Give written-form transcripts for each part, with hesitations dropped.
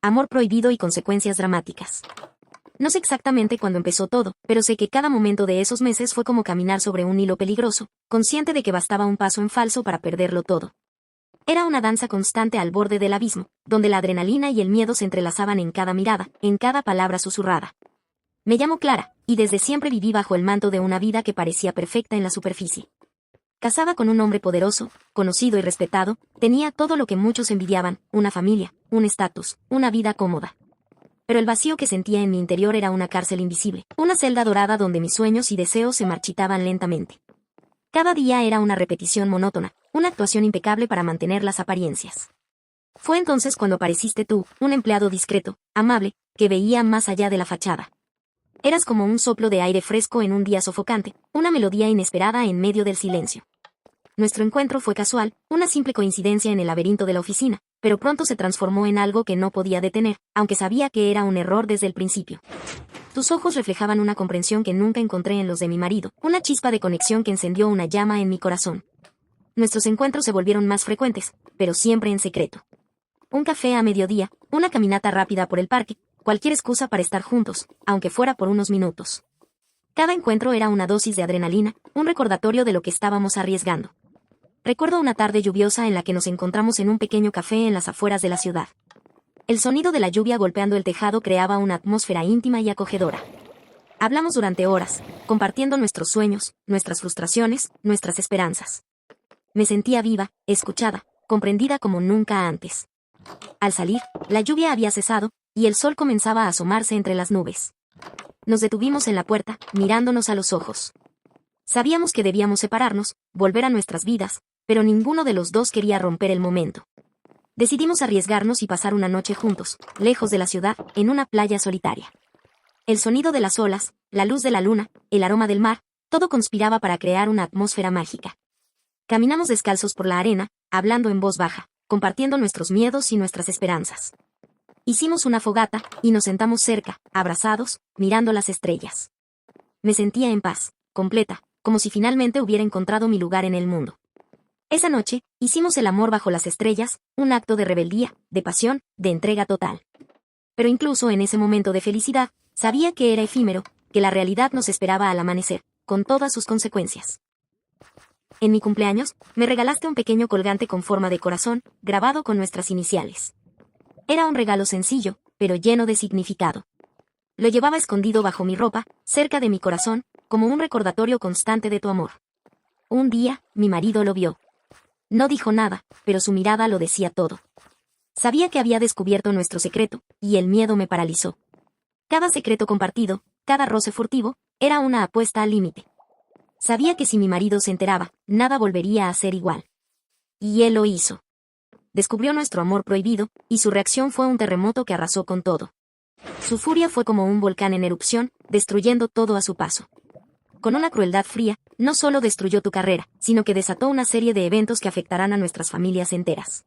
amor prohibido y consecuencias dramáticas. No sé exactamente cuándo empezó todo, pero sé que cada momento de esos meses fue como caminar sobre un hilo peligroso, consciente de que bastaba un paso en falso para perderlo todo. Era una danza constante al borde del abismo, donde la adrenalina y el miedo se entrelazaban en cada mirada, en cada palabra susurrada. Me llamo Clara, y desde siempre viví bajo el manto de una vida que parecía perfecta en la superficie. Casada con un hombre poderoso, conocido y respetado, tenía todo lo que muchos envidiaban, una familia, un estatus, una vida cómoda. Pero el vacío que sentía en mi interior era una cárcel invisible, una celda dorada donde mis sueños y deseos se marchitaban lentamente. Cada día era una repetición monótona, una actuación impecable para mantener las apariencias. Fue entonces cuando apareciste tú, un empleado discreto, amable, que veía más allá de la fachada. Eras como un soplo de aire fresco en un día sofocante, una melodía inesperada en medio del silencio. Nuestro encuentro fue casual, una simple coincidencia en el laberinto de la oficina, pero pronto se transformó en algo que no podía detener, aunque sabía que era un error desde el principio. Tus ojos reflejaban una comprensión que nunca encontré en los de mi marido, una chispa de conexión que encendió una llama en mi corazón. Nuestros encuentros se volvieron más frecuentes, pero siempre en secreto. Un café a mediodía, una caminata rápida por el parque, cualquier excusa para estar juntos, aunque fuera por unos minutos. Cada encuentro era una dosis de adrenalina, un recordatorio de lo que estábamos arriesgando. Recuerdo una tarde lluviosa en la que nos encontramos en un pequeño café en las afueras de la ciudad. El sonido de la lluvia golpeando el tejado creaba una atmósfera íntima y acogedora. Hablamos durante horas, compartiendo nuestros sueños, nuestras frustraciones, nuestras esperanzas. Me sentía viva, escuchada, comprendida como nunca antes. Al salir, la lluvia había cesado, y el sol comenzaba a asomarse entre las nubes. Nos detuvimos en la puerta, mirándonos a los ojos. Sabíamos que debíamos separarnos, volver a nuestras vidas, pero ninguno de los dos quería romper el momento. Decidimos arriesgarnos y pasar una noche juntos, lejos de la ciudad, en una playa solitaria. El sonido de las olas, la luz de la luna, el aroma del mar, todo conspiraba para crear una atmósfera mágica. Caminamos descalzos por la arena, hablando en voz baja, compartiendo nuestros miedos y nuestras esperanzas. Hicimos una fogata, y nos sentamos cerca, abrazados, mirando las estrellas. Me sentía en paz, completa, como si finalmente hubiera encontrado mi lugar en el mundo. Esa noche, hicimos el amor bajo las estrellas, un acto de rebeldía, de pasión, de entrega total. Pero incluso en ese momento de felicidad, sabía que era efímero, que la realidad nos esperaba al amanecer, con todas sus consecuencias. En mi cumpleaños, me regalaste un pequeño colgante con forma de corazón, grabado con nuestras iniciales. Era un regalo sencillo, pero lleno de significado. Lo llevaba escondido bajo mi ropa, cerca de mi corazón, como un recordatorio constante de tu amor. Un día, mi marido lo vio. No dijo nada, pero su mirada lo decía todo. Sabía que había descubierto nuestro secreto, y el miedo me paralizó. Cada secreto compartido, cada roce furtivo, era una apuesta al límite. Sabía que si mi marido se enteraba, nada volvería a ser igual. Y él lo hizo. Descubrió nuestro amor prohibido, y su reacción fue un terremoto que arrasó con todo. Su furia fue como un volcán en erupción, destruyendo todo a su paso. Con una crueldad fría, no solo destruyó tu carrera, sino que desató una serie de eventos que afectarán a nuestras familias enteras.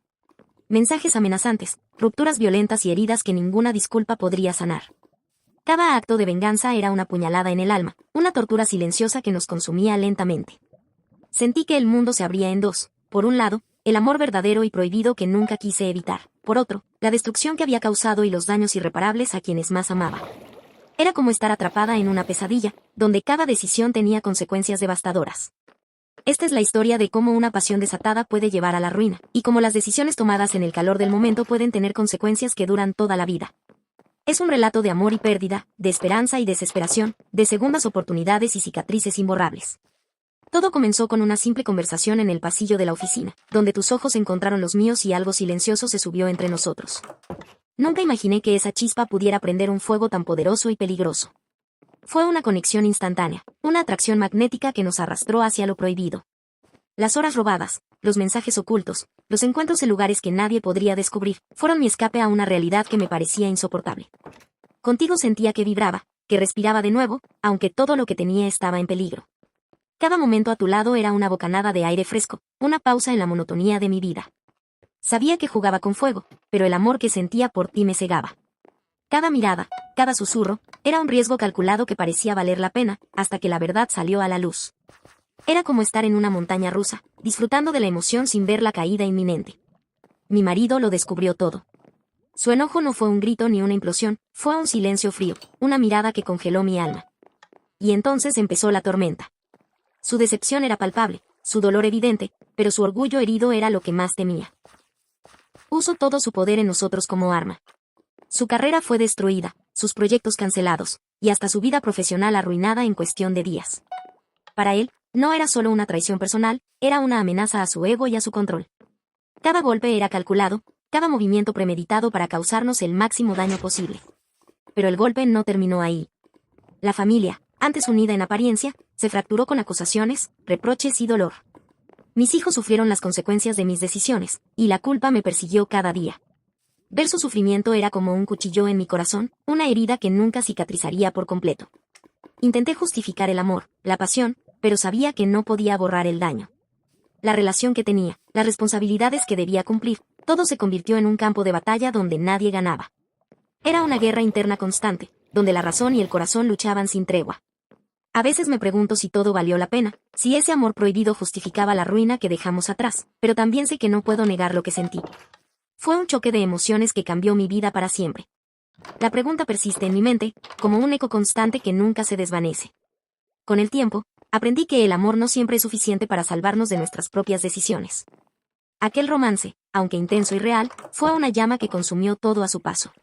Mensajes amenazantes, rupturas violentas y heridas que ninguna disculpa podría sanar. Cada acto de venganza era una puñalada en el alma, una tortura silenciosa que nos consumía lentamente. Sentí que el mundo se abría en dos. Por un lado, el amor verdadero y prohibido que nunca quise evitar. Por otro, la destrucción que había causado y los daños irreparables a quienes más amaba. Era como estar atrapada en una pesadilla, donde cada decisión tenía consecuencias devastadoras. Esta es la historia de cómo una pasión desatada puede llevar a la ruina, y cómo las decisiones tomadas en el calor del momento pueden tener consecuencias que duran toda la vida. Es un relato de amor y pérdida, de esperanza y desesperación, de segundas oportunidades y cicatrices imborrables. Todo comenzó con una simple conversación en el pasillo de la oficina, donde tus ojos encontraron los míos y algo silencioso se subió entre nosotros. Nunca imaginé que esa chispa pudiera prender un fuego tan poderoso y peligroso. Fue una conexión instantánea, una atracción magnética que nos arrastró hacia lo prohibido. Las horas robadas, los mensajes ocultos, los encuentros en lugares que nadie podría descubrir, fueron mi escape a una realidad que me parecía insoportable. Contigo sentía que vibraba, que respiraba de nuevo, aunque todo lo que tenía estaba en peligro. Cada momento a tu lado era una bocanada de aire fresco, una pausa en la monotonía de mi vida. Sabía que jugaba con fuego, pero el amor que sentía por ti me cegaba. Cada mirada, cada susurro, era un riesgo calculado que parecía valer la pena, hasta que la verdad salió a la luz. Era como estar en una montaña rusa, disfrutando de la emoción sin ver la caída inminente. Mi marido lo descubrió todo. Su enojo no fue un grito ni una implosión, fue un silencio frío, una mirada que congeló mi alma. Y entonces empezó la tormenta. Su decepción era palpable, su dolor evidente, pero su orgullo herido era lo que más temía. Usó todo su poder en nosotros como arma. Su carrera fue destruida, sus proyectos cancelados, y hasta su vida profesional arruinada en cuestión de días. Para él, no era solo una traición personal, era una amenaza a su ego y a su control. Cada golpe era calculado, cada movimiento premeditado para causarnos el máximo daño posible. Pero el golpe no terminó ahí. La familia, antes unida en apariencia, se fracturó con acusaciones, reproches y dolor. Mis hijos sufrieron las consecuencias de mis decisiones, y la culpa me persiguió cada día. Ver su sufrimiento era como un cuchillo en mi corazón, una herida que nunca cicatrizaría por completo. Intenté justificar el amor, la pasión, pero sabía que no podía borrar el daño. La relación que tenía, las responsabilidades que debía cumplir, todo se convirtió en un campo de batalla donde nadie ganaba. Era una guerra interna constante, donde la razón y el corazón luchaban sin tregua. A veces me pregunto si todo valió la pena, si ese amor prohibido justificaba la ruina que dejamos atrás, pero también sé que no puedo negar lo que sentí. Fue un choque de emociones que cambió mi vida para siempre. La pregunta persiste en mi mente, como un eco constante que nunca se desvanece. Con el tiempo, aprendí que el amor no siempre es suficiente para salvarnos de nuestras propias decisiones. Aquel romance, aunque intenso y real, fue una llama que consumió todo a su paso.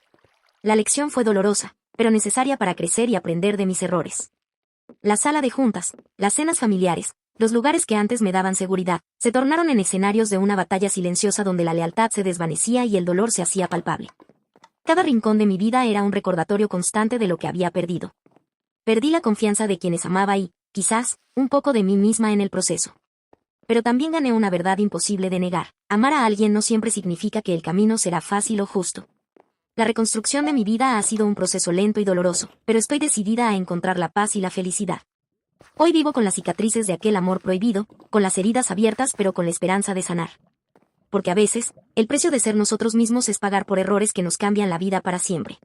La lección fue dolorosa, pero necesaria para crecer y aprender de mis errores. La sala de juntas, las cenas familiares, los lugares que antes me daban seguridad, se tornaron en escenarios de una batalla silenciosa donde la lealtad se desvanecía y el dolor se hacía palpable. Cada rincón de mi vida era un recordatorio constante de lo que había perdido. Perdí la confianza de quienes amaba y, quizás, un poco de mí misma en el proceso. Pero también gané una verdad imposible de negar: amar a alguien no siempre significa que el camino será fácil o justo. La reconstrucción de mi vida ha sido un proceso lento y doloroso, pero estoy decidida a encontrar la paz y la felicidad. Hoy vivo con las cicatrices de aquel amor prohibido, con las heridas abiertas pero con la esperanza de sanar. Porque a veces, el precio de ser nosotros mismos es pagar por errores que nos cambian la vida para siempre.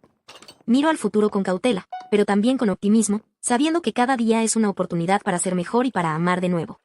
Miro al futuro con cautela, pero también con optimismo, sabiendo que cada día es una oportunidad para ser mejor y para amar de nuevo.